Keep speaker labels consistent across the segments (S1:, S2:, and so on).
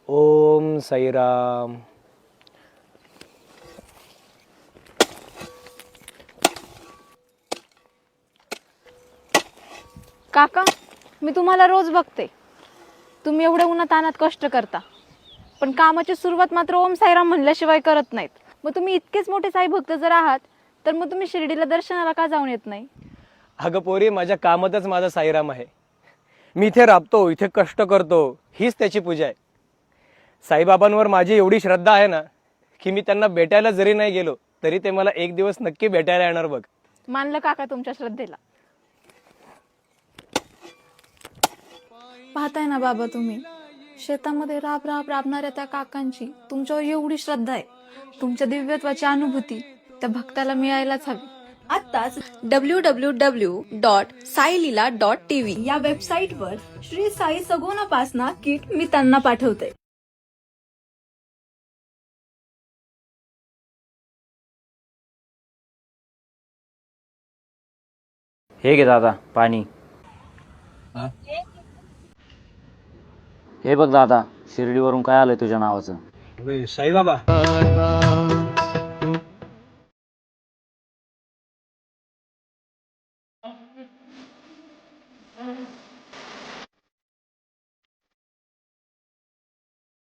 S1: ओम साईराम.
S2: काका, मी तुम्हाला रोज बघते. तुम्ही एवढ्या उन्हातान्हात कष्ट करता, पण कामाची सुरुवात मात्र ओम साईराम म्हणल्याशिवाय करत नाहीत. मग तुम्ही इतकेच मोठे साई भक्त जर आहात तर मग तुम्ही शिर्डीला दर्शनाला का जाऊन येत नाही?
S1: अगं पोरी, माझ्या कामातच माझा साईराम आहे. मी इथे राबतो, इथे कष्ट करतो, हीच त्याची पूजा आहे. साईबाबांवर माझी एवढी श्रद्धा आहे ना की मी त्यांना भेटायला जरी नाही गेलो तरी ते मला एक दिवस नक्की भेटायला येणार बघ.
S2: मानलं काका तुमच्या श्रद्धेला. पाहताय ना बाबा, तुम्ही शेतामध्ये राबणाऱ्या त्या काकांची तुमच्यावर एवढी श्रद्धा आहे. तुमच्या दिव्यत्वाची अनुभूती त्या भक्ताला मिळायलाच हवी.
S3: आत्ताच www.sailila.tv या वेबसाईटवर श्री साई सगुणोपासना किट मी त्यांना पाठवते.
S4: हे घे दादा पाणी. हे बघ दादा, शिर्डीवरून काय आलंय तुझ्या नावाचं.
S1: साईबाबा,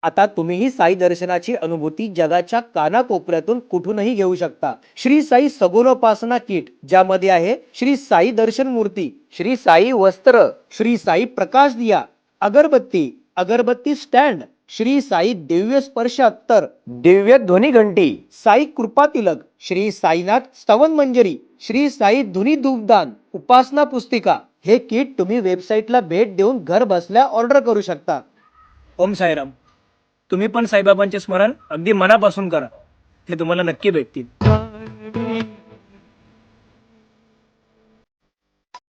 S5: आता तुम्हीही साई दर्शनाची अनुभूती जगाच्या कानाकोपऱ्यातून कुठूनही घेऊ शकता. श्री साई सगुणोपासना किट, ज्यामध्ये आहे श्री साई दर्शन मूर्ती, श्री साई वस्त्र, श्री साई प्रकाश दिया, अगरबत्ती, अगरबत्ती स्टँड, श्री साई दिव्य स्पर्श अत्तर, दिव्य ध्वनी घंटी, साई कृपा तिलक, श्री साईनाथ स्तवन मंजरी, श्री साई धुनी धूपदान, उपासना पुस्तिका. हे किट तुम्ही वेबसाईटला भेट देऊन घर बसल्या ऑर्डर करू शकता.
S1: ओम साईराम. तुम्ही पण साईबाबांचे स्मरण अगदी मनापासून करा, ते तुम्हाला नक्की भेटतील.